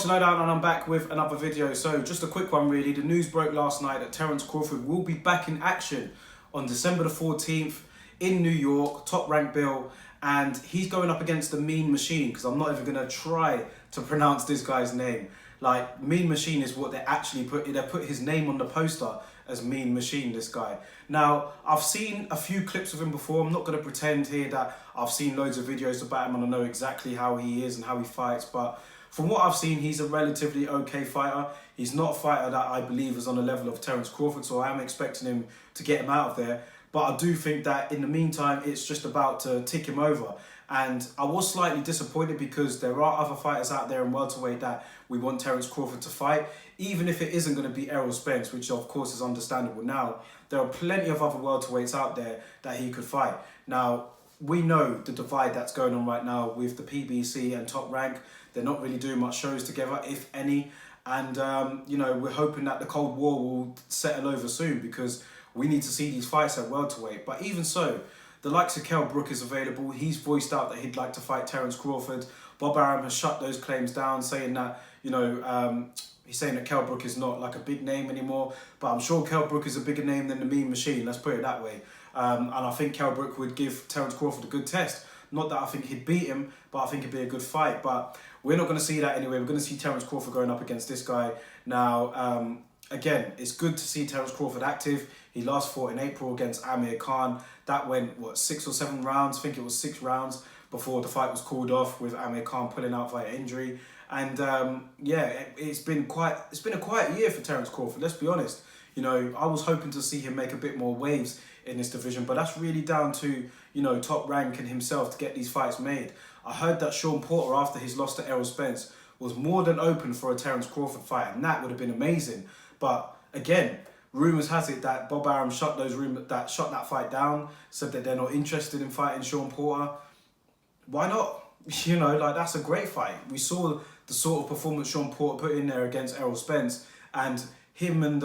Lowdown, and I'm back with another video. So just a quick one really. The news broke last night that Terence Crawford will be back in action on December the 14th in New York, top rank bill, and he's going up against the Mean Machine, because I'm not even going to try to pronounce this guy's name. Like, Mean Machine is what they actually put his name on the poster as Mean Machine, this guy. Now, I've seen a few clips of him before. I'm not going to pretend here that I've seen loads of videos about him and I know exactly how he is and how he fights, but from what I've seen, he's a relatively okay fighter. He's not a fighter that I believe is on the level of Terence Crawford, so I am expecting him to get him out of there. But I do think that in the meantime, it's just about to tick him over. And I was slightly disappointed because there are other fighters out there in welterweight that we want Terence Crawford to fight, even if it isn't going to be Errol Spence, which of course is understandable. Now, there are plenty of other welterweights out there that he could fight. Now, we know the divide that's going on right now with the PBC and Top Rank. They're not really doing much shows together, if any. And, you know, we're hoping that the Cold War will settle over soon, because we need to see these fights at welterweight. But even so, the likes of Kell Brook is available. He's voiced out that he'd like to fight Terence Crawford. Bob Arum has shut those claims down, saying that, you know, he's saying that Kell Brook is not like a big name anymore. But I'm sure Kell Brook is a bigger name than the Mean Machine, let's put it that way. And I think Kell Brook would give Terence Crawford a good test. Not that I think he'd beat him, but I think it'd be a good fight. But we're not going to see that anyway. We're going to see Terence Crawford going up against this guy. Now, again, it's good to see Terence Crawford active. He last fought in April against Amir Khan. That went, what, 6 or 7 rounds? I think it was 6 rounds before the fight was called off, with Amir Khan pulling out via injury. And yeah, it's been a quiet year for Terence Crawford, let's be honest. You know, I was hoping to see him make a bit more waves in this division, but that's really down to, you know, Top Rank and himself to get these fights made. I heard that Sean Porter, after his loss to Errol Spence, was more than open for a Terence Crawford fight, and that would have been amazing. But again, rumours has it that Bob Arum shut that fight down, said that they're not interested in fighting Sean Porter. Why not? You know, like, that's a great fight. We saw the sort of performance Sean Porter put in there against Errol Spence, and him and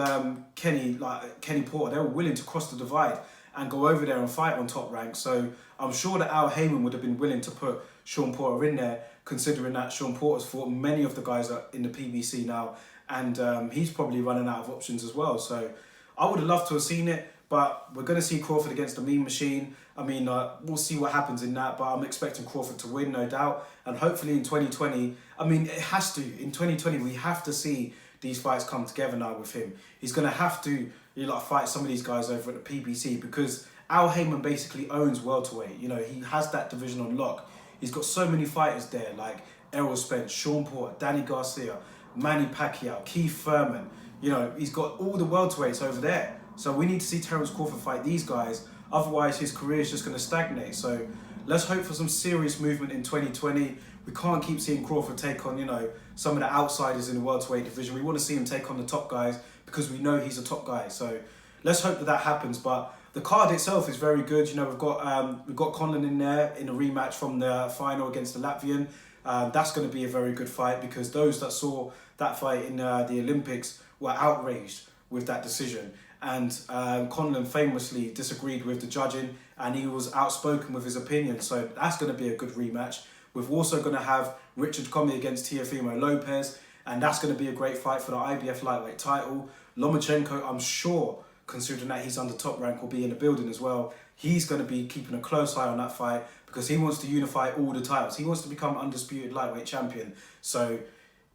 Kenny Porter, they were willing to cross the divide and go over there and fight on Top Rank. So I'm sure that Al Heyman would have been willing to put Sean Porter in there, considering that Sean Porter's fought many of the guys in the PBC now, and he's probably running out of options as well. So I would have loved to have seen it, but we're going to see Crawford against the Mean Machine. I mean, we'll see what happens in that, but I'm expecting Crawford to win, no doubt. And hopefully in 2020, I mean, it has to. In 2020, we have to see these fights come together now with him. He's going to have to, you know, fight some of these guys over at the PBC, because Al Heyman basically owns welterweight. You know, he has that division on lock. He's got so many fighters there, like Errol Spence, Sean Porter, Danny Garcia, Manny Pacquiao, Keith Thurman. You know, he's got all the welterweights over there. So we need to see Terence Crawford fight these guys. Otherwise, his career is just going to stagnate. So let's hope for some serious movement in 2020. We can't keep seeing Crawford take on, you know, some of the outsiders in the welterweight division. We want to see him take on the top guys, because we know he's a top guy. So let's hope that happens. But the card itself is very good. You know, we've got Conlon in there in a rematch from the final against the Latvian. That's going to be a very good fight, because those that saw that fight in the Olympics were outraged with that decision. And Conlon famously disagreed with the judging, and he was outspoken with his opinion. So that's going to be a good rematch. We're also going to have Richard Comey against Teofimo Lopez, and that's going to be a great fight for the IBF lightweight title. Lomachenko, I'm sure, considering that he's under Top Rank, will be in the building as well. He's going to be keeping a close eye on that fight, because he wants to unify all the titles. He wants to become undisputed lightweight champion. So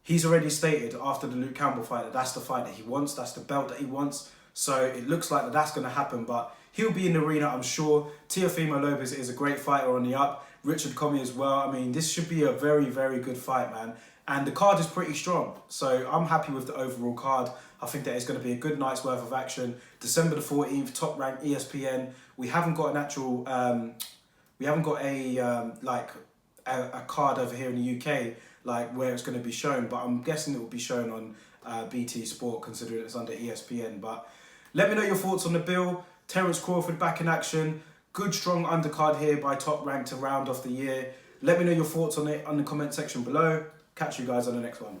he's already stated after the Luke Campbell fight that that's the fight that he wants, that's the belt that he wants. So it looks like that's going to happen, but he'll be in the arena, I'm sure. Teofimo Lopez is a great fighter on the up. Richard Comey as well. I mean, this should be a very, very good fight, man. And the card is pretty strong. So I'm happy with the overall card. I think that it's going to be a good night's worth of action. December the 14th, Top Rank, ESPN. We haven't got an actual, we haven't got a card over here in the UK, like where it's going to be shown, but I'm guessing it will be shown on BT Sport, considering it's under ESPN. But let me know your thoughts on the bill. Terence Crawford back in action. Good strong undercard here by Top Rank to round off the year. Let me know your thoughts on it on the comment section below. Catch you guys on the next one.